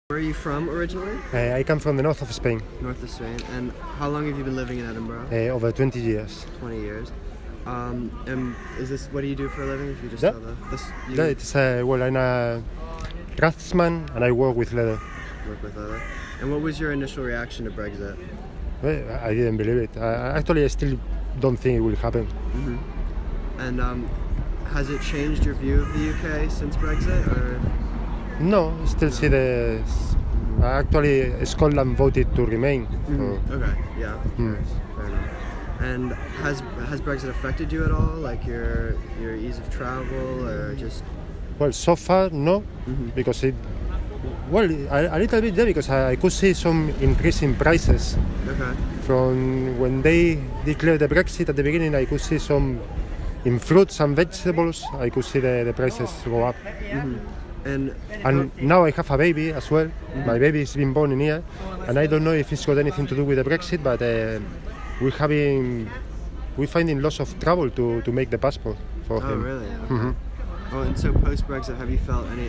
Where are you from originally? I come from the north of Spain. North of Spain. And how long have you been living in Edinburgh? Over 20 years. 20 years. And is this, what do you do for a living? If you just Yeah. tell this, you Yeah, it's, well, I'm a craftsman and I work with leather. work with other. And what was your initial reaction to Brexit? Well, I didn't believe it. Actually, I still don't think it will happen. And has it changed your view of the UK since Brexit? Or No, I still see the... Actually, Scotland voted to remain. So, okay, yeah, fair enough. And has Brexit affected you at all? Like your ease of travel, or just? well, so far, no, because it... Well, a little bit there, because I could see some increase in prices. Okay. From when they declared the Brexit at the beginning, I could see some... In fruits and vegetables, I could see the prices go up. And now I have a baby as well. My baby has been born in here, and I don't know if it's got anything to do with the Brexit, but we're finding lots of trouble to make the passport for him. oh, really? Okay. Oh, and so post-Brexit, have you felt any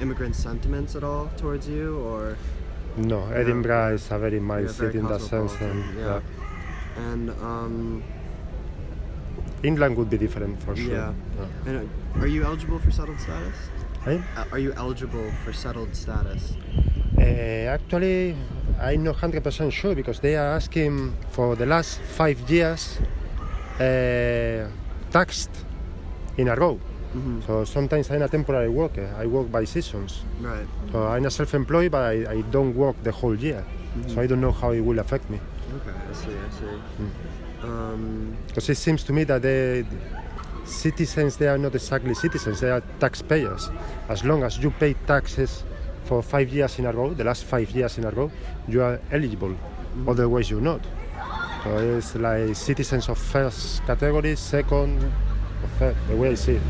immigrant sentiments at all towards you, or? No, Edinburgh is a very mild very city in that sense, cosmopolitan, and And England would be different for sure. yeah. And are you eligible for settled status? Eh? Are you eligible for settled status? Actually, I'm not 100% sure, because they are asking for the last 5 years taxed in a row. So sometimes I'm a temporary worker. I work by seasons. Right. So I'm a self-employed, but I don't work the whole year. So I don't know how it will affect me. Okay, I see. Because it seems to me that the citizens, they are not exactly citizens, they are taxpayers. As long as you pay taxes for 5 years in a row, the last 5 years in a row, you are eligible. Otherwise you're not. So it's like citizens of first category, second, or third, the way I see it.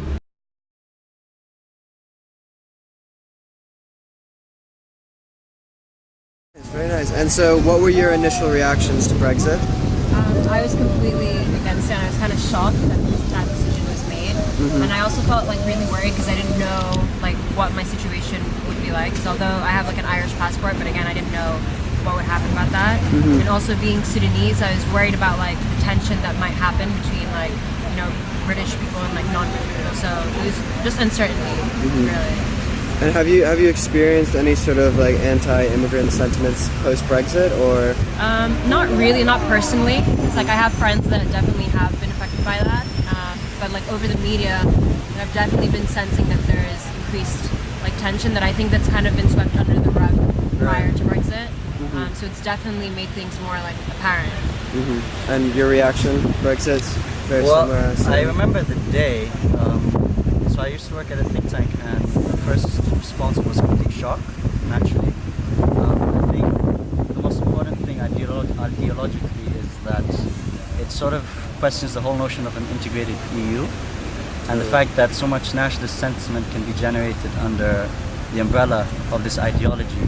It's very nice. And so, what were your initial reactions to Brexit? I was completely against it, and I was kind of shocked that that decision was made. And I also felt like really worried because I didn't know like what my situation would be like. Because although I have like an Irish passport, but again I didn't know what would happen about that. And also being Sudanese, I was worried about like the tension that might happen between like British people and like non-British people. So it was just uncertainty, really. And have you experienced any sort of like anti-immigrant sentiments post-Brexit, or? Not really, not personally. It's like I have friends that definitely have been affected by that. But like over the media, I've definitely been sensing that there is increased like tension that I think that's kind of been swept under the rug prior to Brexit. So it's definitely made things more like apparent. And your reaction, Brexit's very similar. I remember the day. So I used to work at a think tank, and the first response was complete shock, naturally. I think the most important thing ideologically is that it sort of questions the whole notion of an integrated EU, and the fact that so much nationalist sentiment can be generated under the umbrella of this ideology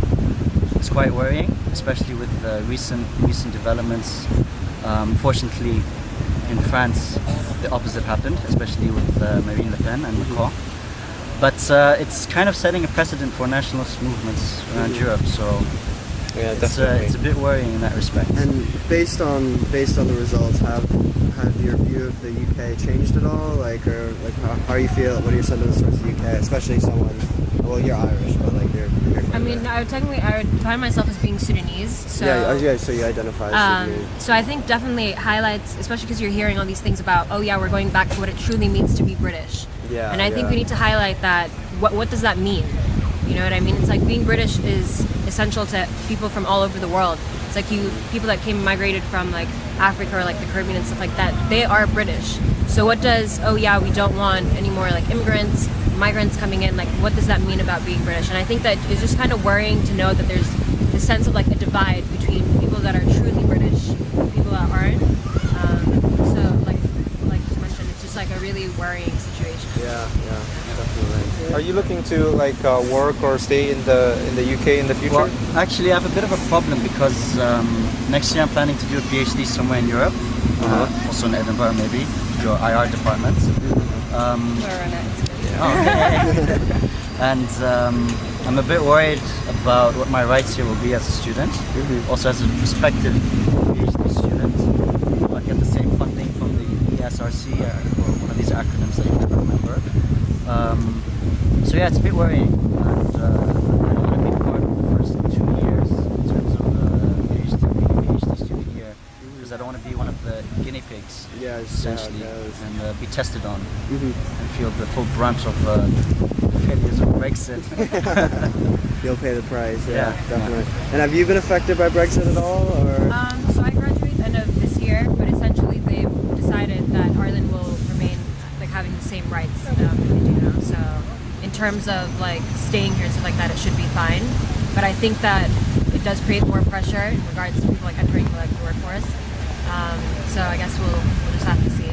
is quite worrying, especially with the recent developments. Fortunately, in France, the opposite happened, especially with Marine Le Pen and Macron. But it's kind of setting a precedent for nationalist movements around Europe. So Yeah, it's a bit worrying in that respect. And based on the results, have your view of the UK changed at all? Like, or like how you feel? What are your sentiments towards the UK, especially someone? Well, you're Irish, but like you're I mean, I would define myself as being Sudanese. So yeah. So you identify as Sudanese. So I think definitely it highlights, especially because you're hearing all these things about, oh yeah, we're going back to what it truly means to be British. Yeah. And I think we need to highlight that. What does that mean? You know what I mean? It's like being British is essential to people from all over the world. It's like people that migrated from like Africa or like the Caribbean and stuff like that, they are British. So what does, oh yeah, we don't want any more like immigrants, migrants coming in, like what does that mean about being British? And I think that it's just kind of worrying to know that there's this sense of like a divide between people that are truly British and people that aren't. So like just mentioned, it's just like a really worrying situation. Yeah, definitely. Are you looking to like work or stay in the UK in the future? Well, actually, I have a bit of a problem because next year I'm planning to do a PhD somewhere in Europe, also in Edinburgh maybe, your IR department. And I'm a bit worried about what my rights here will be as a student, also as a prospective PhD student. If I get the same funding from the ESRC or one of these acronyms that you never remember. So yeah, it's a bit worrying, and I don't want to be part of the first 2 years in terms of PhD student year, because I don't want to be one of the guinea pigs, essentially, and be tested on and feel the full brunt of the failures of Brexit. You'll pay the price. Yeah, Definitely. And have you been affected by Brexit at all, or? So I graduate end of this year, but essentially they've decided that Ireland will remain like having the same rights that they do now. So in terms of like staying here and stuff like that, it should be fine. But I think that it does create more pressure in regards to people like entering like the workforce. So I guess we'll just have to see.